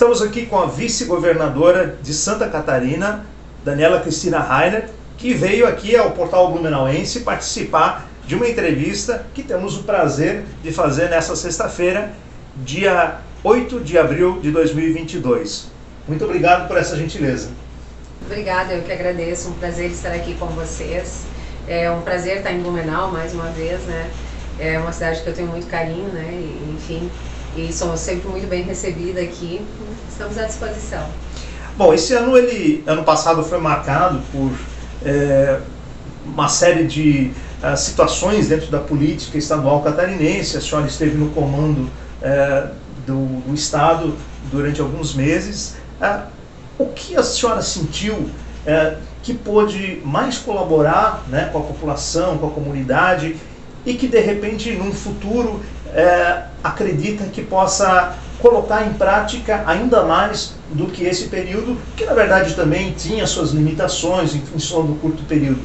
Estamos aqui com a vice-governadora de Santa Catarina, Daniela Cristina Rainer, que veio aqui ao Portal Blumenauense participar de uma entrevista que temos o prazer de fazer nesta sexta-feira, dia 8 de abril de 2022. Muito obrigado por essa gentileza. Obrigada, eu que agradeço, um prazer estar aqui com vocês. É um prazer estar em Blumenau mais uma vez, né? É uma cidade que eu tenho muito carinho, né? E, enfim, e sou sempre muito bem recebida aqui. Estamos à disposição. Bom, esse ano, ano passado foi marcado por uma série de situações dentro da política estadual catarinense. A senhora esteve no comando do Estado durante alguns meses. O que a senhora sentiu que pôde mais colaborar, né, com a população, com a comunidade, e que de repente num futuro acredita que possa colocar em prática ainda mais do que esse período, que na verdade também tinha suas limitações em função do curto período?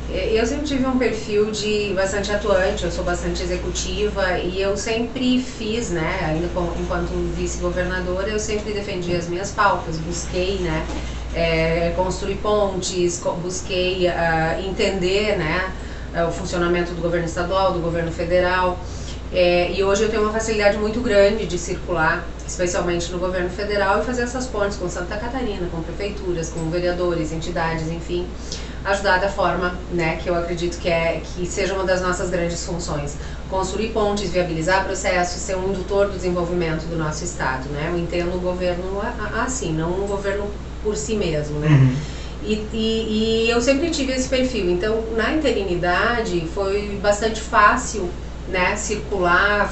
Eu sempre tive um perfil de bastante atuante, eu sou bastante executiva e eu sempre fiz, né, ainda enquanto vice-governadora, eu sempre defendi as minhas pautas, busquei, né, construir pontes, busquei entender, né, o funcionamento do governo estadual, do governo federal. E hoje eu tenho uma facilidade muito grande de circular, especialmente no governo federal, e fazer essas pontes com Santa Catarina, com prefeituras, com vereadores, entidades, enfim, ajudar da forma, né, que eu acredito que seja uma das nossas grandes funções. Construir pontes, viabilizar processos, ser um indutor do desenvolvimento do nosso estado, né? Eu entendo o governo assim, não um governo por si mesmo, né? Uhum. E eu sempre tive esse perfil, então na interinidade foi bastante fácil, né, circular,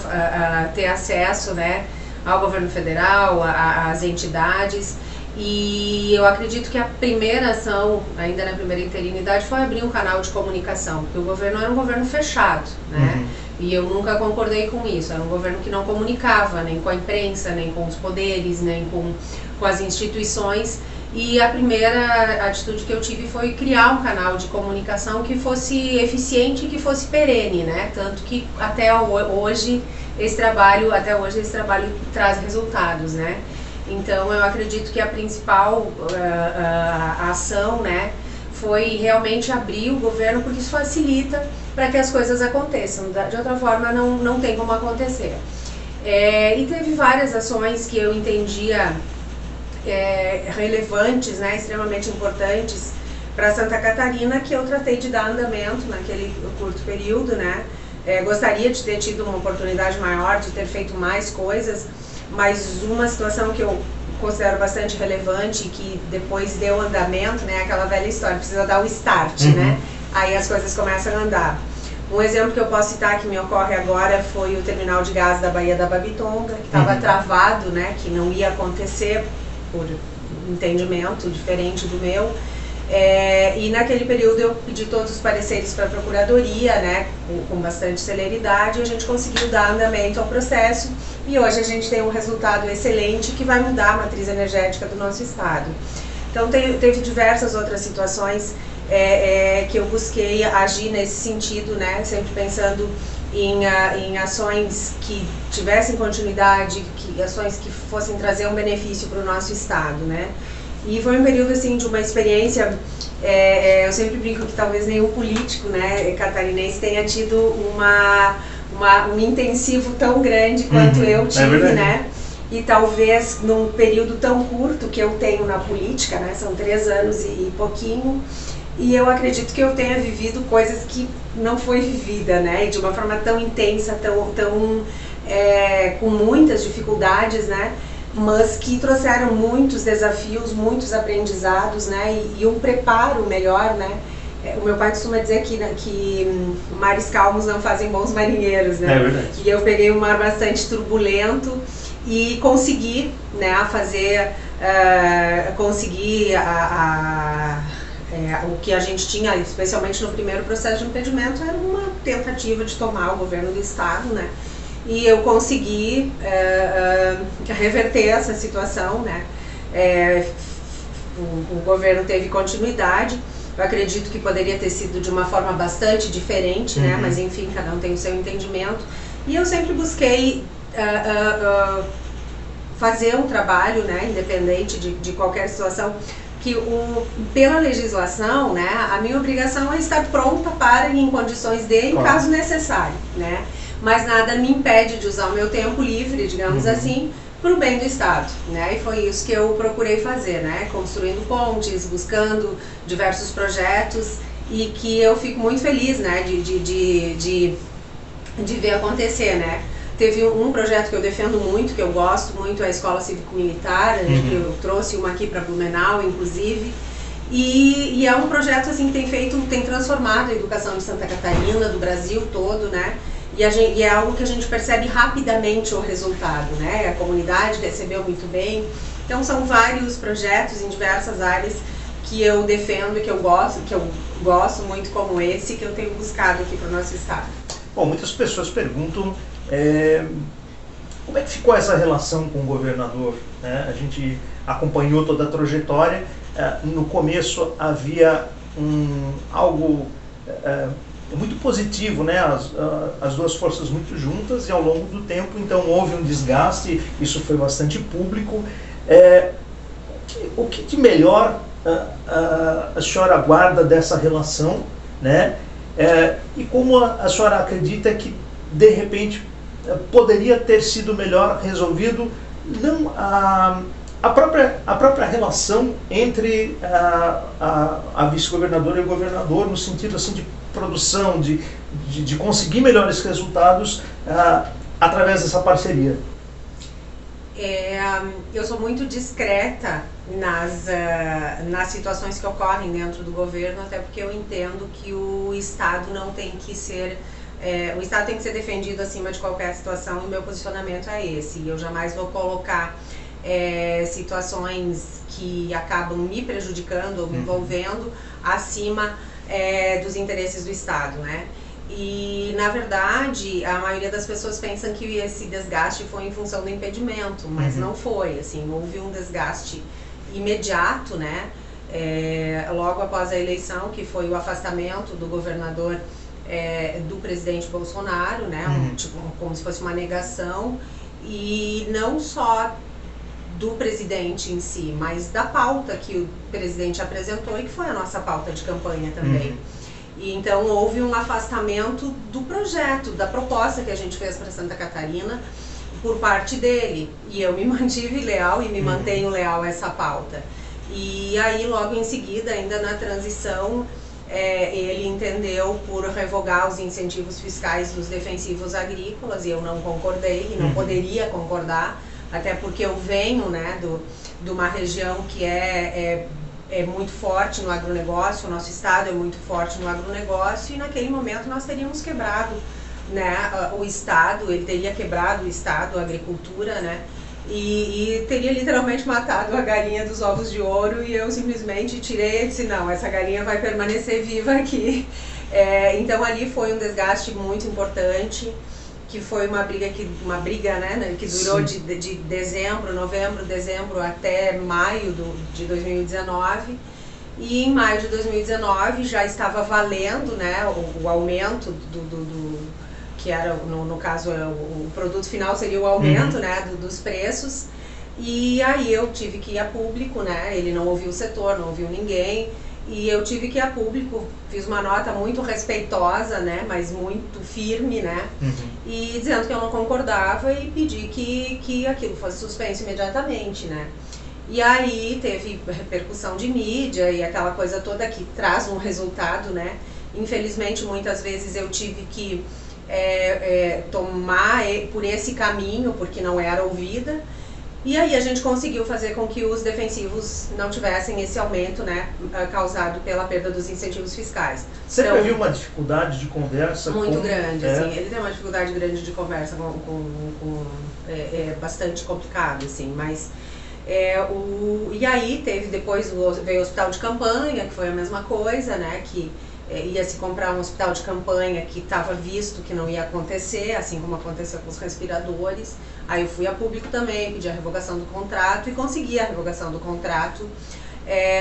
ter acesso, né, ao governo federal, às entidades, e eu acredito que a primeira ação, ainda na primeira interinidade, foi abrir um canal de comunicação, porque o governo era um governo fechado, né, uhum. E eu nunca concordei com isso, era um governo que não comunicava, nem com a imprensa, nem com os poderes, nem com as instituições. E a primeira atitude que eu tive foi criar um canal de comunicação que fosse eficiente e que fosse perene, né? Tanto que até hoje esse trabalho traz resultados, né? Então eu acredito que a principal ação, né, foi realmente abrir o governo, porque isso facilita para que as coisas aconteçam. De outra forma não tem como acontecer. E teve várias ações que eu entendia relevantes, né, extremamente importantes para Santa Catarina, que eu tratei de dar andamento naquele curto período, né. Gostaria de ter tido uma oportunidade maior, de ter feito mais coisas, mas uma situação que eu considero bastante relevante e que depois deu andamento, né, aquela velha história, precisa dar o start, uhum. Né, aí as coisas começam a andar. Um exemplo que eu posso citar que me ocorre agora foi o terminal de gás da Baía da Babitonga, que estava travado, né, que não ia acontecer por entendimento diferente do meu, e naquele período eu pedi todos os pareceres para a Procuradoria, né, com bastante celeridade, e a gente conseguiu dar andamento ao processo, e hoje a gente tem um resultado excelente que vai mudar a matriz energética do nosso estado. Então teve diversas outras situações que eu busquei agir nesse sentido, né, sempre pensando em ações que tivessem continuidade, ações que fossem trazer um benefício para o nosso estado, né. E foi um período assim de uma experiência, eu sempre brinco que talvez nenhum político, né, catarinense tenha tido um intensivo tão grande quanto eu tive, né, e talvez num período tão curto que eu tenho na política, né, são 3 anos e pouquinho, e eu acredito que eu tenha vivido coisas que não foi vivida, né, e de uma forma tão intensa, com muitas dificuldades, né, mas que trouxeram muitos desafios, muitos aprendizados, né, e um preparo melhor, né. O meu pai costuma dizer que mares calmos não fazem bons marinheiros, né. É verdade. E eu peguei um mar bastante turbulento e consegui, né, o que a gente tinha, especialmente no primeiro processo de impedimento, era uma tentativa de tomar o governo do estado, né. E eu consegui reverter essa situação, né. O governo teve continuidade. Eu acredito que poderia ter sido de uma forma bastante diferente, né, mas enfim, cada um tem o seu entendimento. E eu sempre busquei fazer um trabalho, né, independente de qualquer situação, que pela legislação, né, a minha obrigação é estar pronta para ir em condições de, em caso necessário, né, mas nada me impede de usar o meu tempo livre, digamos assim, para o bem do Estado, né, e foi isso que eu procurei fazer, né, construindo pontes, buscando diversos projetos, e que eu fico muito feliz, né, de ver acontecer, né. Teve um projeto que eu defendo muito, que eu gosto muito, é a Escola Cívico-Militar, que eu trouxe uma aqui para Blumenau, inclusive, e é um projeto assim que tem transformado a educação de Santa Catarina, do Brasil todo, né, e é algo que a gente percebe rapidamente o resultado, né, a comunidade recebeu muito bem, então são vários projetos em diversas áreas que eu defendo e que eu gosto muito, como esse, que eu tenho buscado aqui para o nosso estado. Bom, muitas pessoas perguntam como é que ficou essa relação com o governador, né? A gente acompanhou toda a trajetória. No começo havia algo muito positivo, né? As duas forças muito juntas, e ao longo do tempo então houve um desgaste, isso foi bastante público. O que de melhor a senhora aguarda dessa relação, né? E como a senhora acredita que de repente poderia ter sido melhor resolvido, não a própria relação entre a vice-governadora e o governador, no sentido assim de produção, de conseguir melhores resultados através dessa parceria? Eu sou muito discreta nas situações que ocorrem dentro do governo, até porque eu entendo que o Estado não tem que ser... o Estado tem que ser defendido acima de qualquer situação, e o meu posicionamento é esse. E eu jamais vou colocar situações que acabam me prejudicando ou me envolvendo acima dos interesses do Estado, né? E, na verdade, a maioria das pessoas pensam que esse desgaste foi em função do impedimento, mas não foi, assim, houve um desgaste imediato, né? Logo após a eleição, que foi o afastamento do governador do presidente Bolsonaro, né? Como se fosse uma negação, e não só do presidente em si, mas da pauta que o presidente apresentou e que foi a nossa pauta de campanha também. E então houve um afastamento do projeto, da proposta que a gente fez para Santa Catarina por parte dele. E eu me mantive leal e me mantenho leal a essa pauta. E aí logo em seguida, ainda na transição, ele entendeu por revogar os incentivos fiscais dos defensivos agrícolas, e eu não concordei, e não poderia concordar, até porque eu venho, né, de uma região que é muito forte no agronegócio, o nosso estado é muito forte no agronegócio, e naquele momento nós teríamos quebrado, né, o estado, ele teria quebrado o estado, a agricultura, né, e teria literalmente matado a galinha dos ovos de ouro, e eu simplesmente tirei e disse, não, essa galinha vai permanecer viva aqui. Então ali foi um desgaste muito importante, que foi uma briga, né, que durou de novembro, dezembro até maio de 2019, e em maio de 2019 já estava valendo, né, o aumento que era, no caso, o produto final seria o aumento, né, dos preços, e aí eu tive que ir a público, né, ele não ouviu o setor, não ouviu ninguém, e eu tive que ir a público, fiz uma nota muito respeitosa, né, mas muito firme, né, e dizendo que eu não concordava e pedi que aquilo fosse suspenso imediatamente, né. E aí teve repercussão de mídia e aquela coisa toda que traz um resultado, né. Infelizmente, muitas vezes eu tive que tomar por esse caminho, porque não era ouvida. E aí a gente conseguiu fazer com que os defensivos não tivessem esse aumento, né, causado pela perda dos incentivos fiscais. Você então, viu uma dificuldade de conversa? Muito grande, assim, ele tem uma dificuldade grande de conversa bastante complicado, assim, mas... e aí depois veio o hospital de campanha, que foi a mesma coisa, né, que ia se comprar um hospital de campanha que estava visto que não ia acontecer, assim como aconteceu com os respiradores. Aí eu fui a público também, pedi a revogação do contrato e consegui a revogação do contrato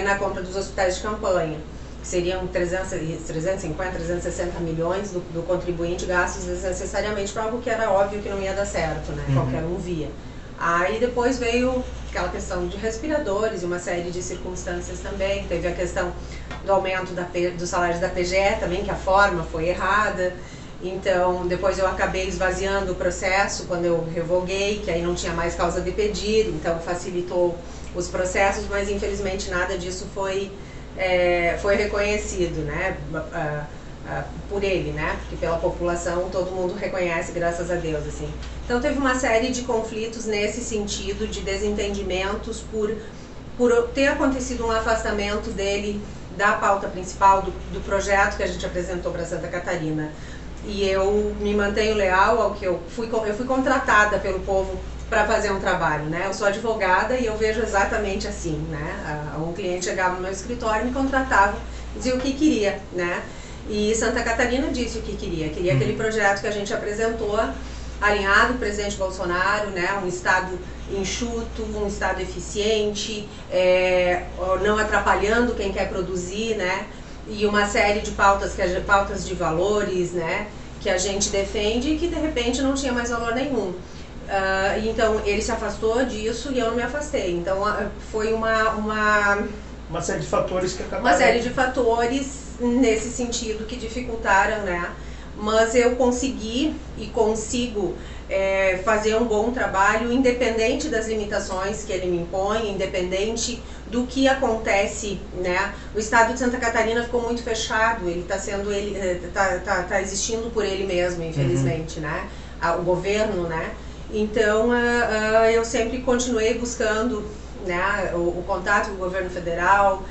na compra dos hospitais de campanha. Seriam 350, 360 milhões do contribuinte gastos desnecessariamente para algo que era óbvio que não ia dar certo, né? Qualquer um via. Aí depois veio aquela questão de respiradores e uma série de circunstâncias também. Teve a questão do aumento do salário da PGE também, que a forma foi errada. Então, depois eu acabei esvaziando o processo quando eu revoguei, que aí não tinha mais causa de pedido, então facilitou os processos, mas infelizmente nada disso foi reconhecido, né, por ele, né, porque pela população todo mundo reconhece, graças a Deus, assim. Então teve uma série de conflitos nesse sentido, de desentendimentos por ter acontecido um afastamento dele da pauta principal do projeto que a gente apresentou para Santa Catarina. E eu me mantenho leal ao que eu fui contratada pelo povo para fazer um trabalho, né? Eu sou advogada e eu vejo exatamente assim, né? Um cliente chegava no meu escritório, me contratava, dizia o que queria, né? E Santa Catarina disse o que queria aquele projeto que a gente apresentou, alinhado com o presidente Bolsonaro, né? Um estado enxuto, um estado eficiente, não atrapalhando quem quer produzir, né? E uma série de pautas de valores, né, que a gente defende e que de repente não tinha mais valor nenhum. Então ele se afastou disso e eu não me afastei. Então foi uma série de fatores que acabaram. Uma série de fatores nesse sentido que dificultaram, né? Mas eu consegui e consigo fazer um bom trabalho, independente das limitações que ele me impõe, independente do que acontece, né? O estado de Santa Catarina ficou muito fechado, ele tá existindo por ele mesmo, infelizmente, né? O governo, né? Então eu sempre continuei buscando, né, o contato com o governo federal,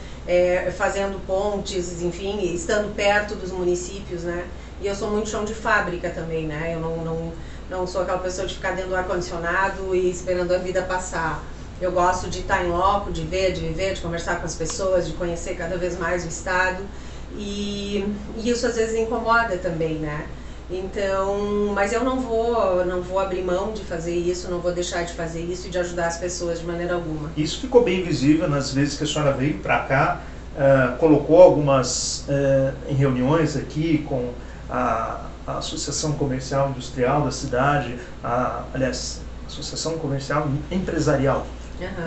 fazendo pontes, enfim, estando perto dos municípios, né? E eu sou muito chão de fábrica também, né? Eu não sou aquela pessoa de ficar dentro do ar-condicionado e esperando a vida passar. Eu gosto de estar em loco, de ver, de viver, de conversar com as pessoas, de conhecer cada vez mais o estado. E isso às vezes incomoda também, né? Então, mas eu não vou abrir mão de fazer isso, não vou deixar de fazer isso e de ajudar as pessoas de maneira alguma. Isso ficou bem visível nas vezes que a senhora veio para cá, colocou algumas em reuniões aqui com a Associação Comercial Industrial da cidade, aliás, Associação Comercial Empresarial.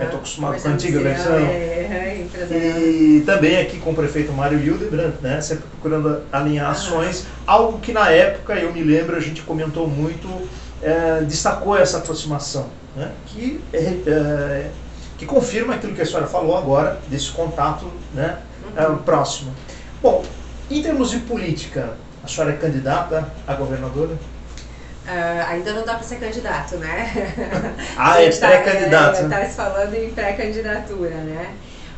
Estou acostumado com a antiga versão. E também aqui com o prefeito Mário Hildebrand, né, sempre procurando alinhar ações, algo que na época, eu me lembro, a gente comentou muito, destacou essa aproximação, né, que confirma aquilo que a senhora falou agora, desse contato, né, próximo. Bom, em termos de política, a senhora é candidata a governadora? Ainda não dá para ser candidato, né? É pré-candidato. Está se falando em pré-candidatura, né?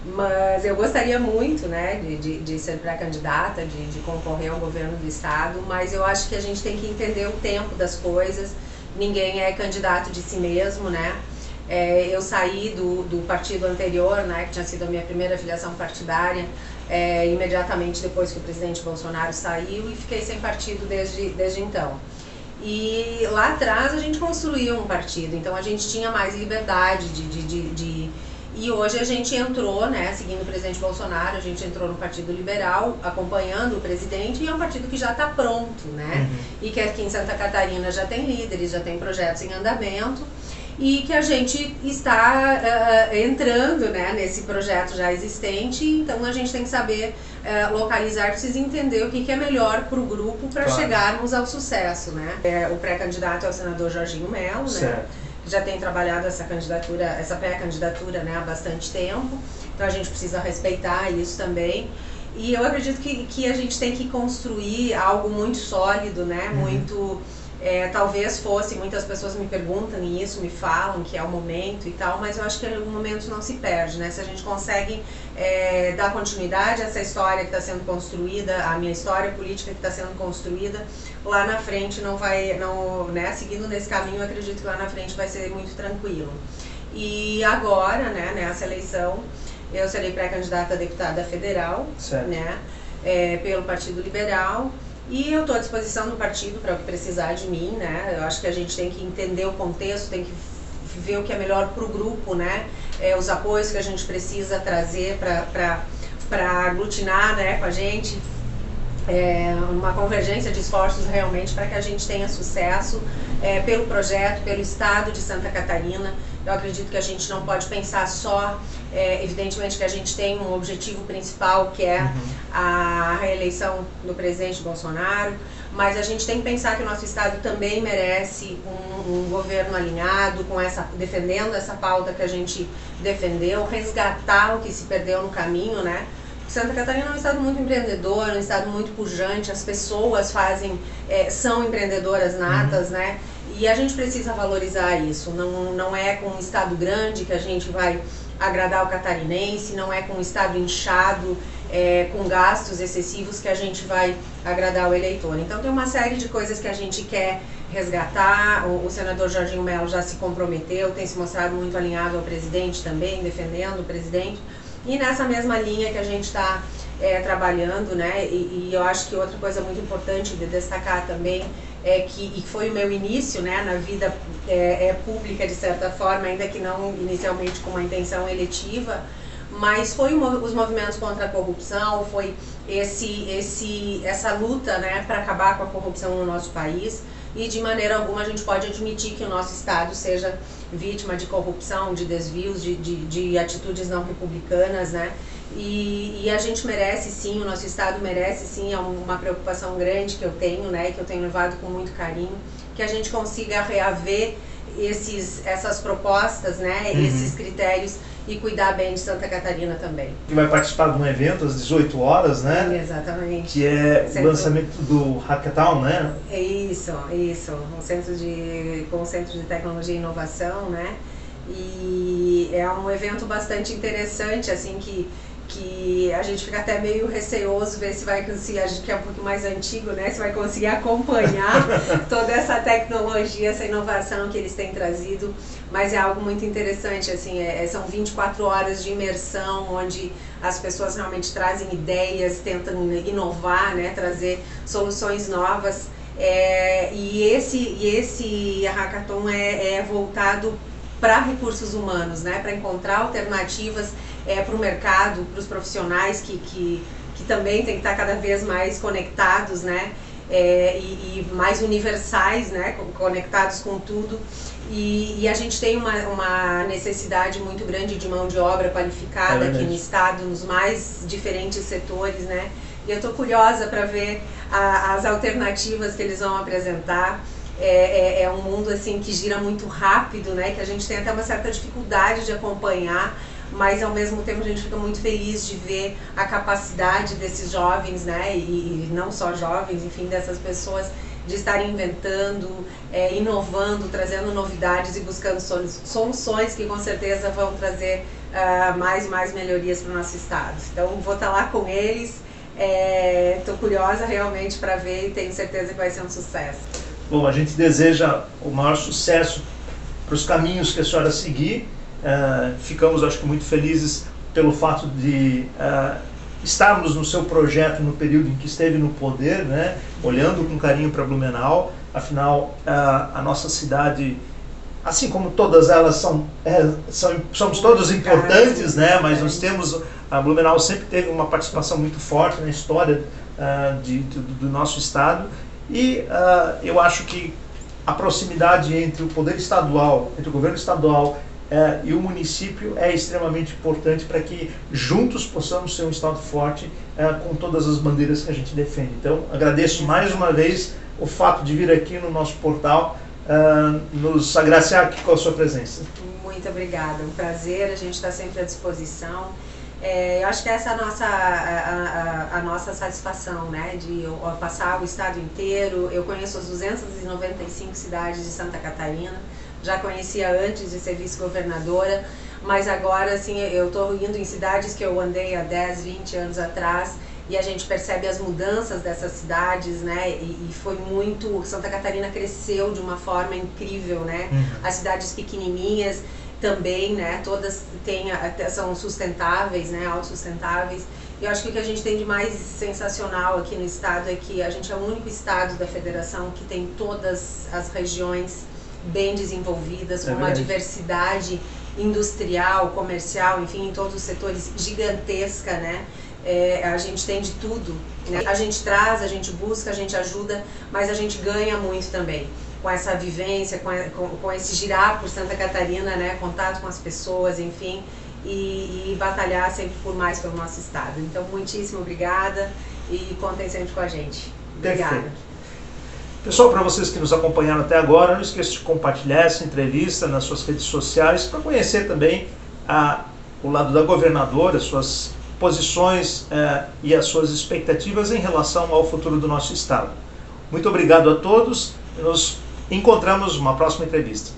Mas eu gostaria muito, né, de ser pré-candidata, de concorrer ao governo do estado, mas eu acho que a gente tem que entender o tempo das coisas. Ninguém é candidato de si mesmo, né? Eu saí do partido anterior, né, que tinha sido a minha primeira filiação partidária, imediatamente depois que o presidente Bolsonaro saiu, e fiquei sem partido desde então. E lá atrás a gente construiu um partido, então a gente tinha mais liberdade e hoje a gente entrou, né, seguindo o presidente Bolsonaro, a gente entrou no Partido Liberal, acompanhando o presidente, e é um partido que já está pronto, né? E que aqui em Santa Catarina já tem líderes, já tem projetos em andamento, e que a gente está entrando, né, nesse projeto já existente. Então a gente tem que saber localizar, precisa entender o que é melhor para o grupo para chegarmos ao sucesso, né? O pré-candidato é o senador Jorginho Melo, né? Já tem trabalhado essa pré-candidatura, né, há bastante tempo, então a gente precisa respeitar isso também. E eu acredito que a gente tem que construir algo muito sólido, né, muito... talvez fosse, muitas pessoas me perguntam isso, me falam que é o momento e tal, mas eu acho que o momento não se perde, né? Se a gente consegue dar continuidade a essa história que está sendo construída, a minha história política que está sendo construída, lá na frente né, seguindo nesse caminho, eu acredito que lá na frente vai ser muito tranquilo. E agora, né, nessa eleição, eu serei pré-candidata a deputada federal, né, pelo Partido Liberal. E eu estou à disposição do partido para o que precisar de mim, né? Eu acho que a gente tem que entender o contexto, tem que ver o que é melhor para o grupo, né? Os apoios que a gente precisa trazer para aglutinar, né, com a gente. uma convergência de esforços realmente para que a gente tenha sucesso pelo projeto, pelo estado de Santa Catarina. Eu acredito que a gente não pode pensar só, evidentemente que a gente tem um objetivo principal, que é a reeleição do presidente Bolsonaro, mas a gente tem que pensar que o nosso estado também merece um governo alinhado, defendendo essa pauta que a gente defendeu, resgatar o que se perdeu no caminho, né? Santa Catarina é um estado muito empreendedor, um estado muito pujante, as pessoas são empreendedoras natas, né? E a gente precisa valorizar isso. Não é com um estado grande que a gente vai agradar o catarinense, não é com um estado inchado, com gastos excessivos que a gente vai agradar o eleitor. Então tem uma série de coisas que a gente quer resgatar. O senador Jorginho Melo já se comprometeu, tem se mostrado muito alinhado ao presidente também, defendendo o presidente. E nessa mesma linha que a gente está trabalhando, né? E eu acho que outra coisa muito importante de destacar também e foi o meu início, né, na vida pública, de certa forma, ainda que não inicialmente com uma intenção eletiva, mas foi os movimentos contra a corrupção, foi essa luta, né, para acabar com a corrupção no nosso país. E de maneira alguma a gente pode admitir que o nosso estado seja vítima de corrupção, de desvios, de atitudes não republicanas, né? E a gente merece sim, o nosso estado merece sim, é uma preocupação grande que eu tenho, né? Que eu tenho levado com muito carinho, que a gente consiga reaver essas propostas, né? Esses critérios e cuidar bem de Santa Catarina também. Que vai participar de um evento às 18 horas, né? Exatamente. Que é o lançamento do Hackathon, né? Isso. Com o Centro de Tecnologia e Inovação, né? E é um evento bastante interessante, assim, que a gente fica até meio receoso ver se a gente que é um pouco mais antigo, né, se vai conseguir acompanhar toda essa tecnologia, essa inovação que eles têm trazido, mas é algo muito interessante, assim, são 24 horas de imersão, onde as pessoas realmente trazem ideias, tentam inovar, né, trazer soluções novas, e esse hackathon é voltado para recursos humanos, né, para encontrar alternativas para o mercado, para os profissionais que também tem que estar cada vez mais conectados, né, e mais universais, né, conectados com tudo. E a gente tem uma necessidade muito grande de mão de obra qualificada aqui no estado, nos mais diferentes setores, né, e eu estou curiosa para ver as alternativas que eles vão apresentar. É um mundo assim que gira muito rápido, né, que a gente tem até uma certa dificuldade de acompanhar, mas ao mesmo tempo a gente fica muito feliz de ver a capacidade desses jovens, né, e não só jovens, enfim, dessas pessoas de estarem inventando, inovando, trazendo novidades e buscando soluções que com certeza vão trazer mais e mais melhorias para o nosso estado. Então vou estar lá com eles, estou curiosa realmente para ver e tenho certeza que vai ser um sucesso. Bom, a gente deseja o maior sucesso para os caminhos que a senhora seguir. Ficamos, acho que, muito felizes pelo fato de estarmos no seu projeto no período em que esteve no poder, né, olhando com carinho para Blumenau. Afinal, a nossa cidade, assim como todas elas, somos todos importantes, né, mas nós temos, a Blumenau sempre teve uma participação muito forte na história do nosso estado. E eu acho que a proximidade entre o poder estadual, entre o governo estadual e o município é extremamente importante para que juntos possamos ser um estado forte com todas as bandeiras que a gente defende. Então agradeço mais uma vez o fato de vir aqui no nosso portal nos agraciar aqui com a sua presença. Muito obrigada, um prazer, a gente está sempre à disposição. Eu acho que essa é a nossa satisfação, né, de passar o estado inteiro. Eu conheço as 295 cidades de Santa Catarina, já conhecia antes de ser vice-governadora, mas agora assim, eu estou indo em cidades que eu andei há 10, 20 anos atrás, e a gente percebe as mudanças dessas cidades, né, e foi muito... Santa Catarina cresceu de uma forma incrível, né, as cidades pequenininhas também, né, todas são sustentáveis, né, autossustentáveis. E eu acho que o que a gente tem de mais sensacional aqui no estado é que a gente é o único estado da federação que tem todas as regiões bem desenvolvidas, com uma diversidade industrial, comercial, enfim, em todos os setores gigantesca, né? a gente tem de tudo, né? A gente traz, a gente busca, a gente ajuda, mas a gente ganha muito também com essa vivência, com esse girar por Santa Catarina, né? Contato com as pessoas, enfim, e batalhar sempre por mais pelo nosso estado. Então, muitíssimo obrigada e contem sempre com a gente. Obrigada. Perfeito. Pessoal, para vocês que nos acompanharam até agora, não esqueça de compartilhar essa entrevista nas suas redes sociais para conhecer também o lado da governadora, suas posições e as suas expectativas em relação ao futuro do nosso estado. Muito obrigado a todos. Nos encontramos numa próxima entrevista.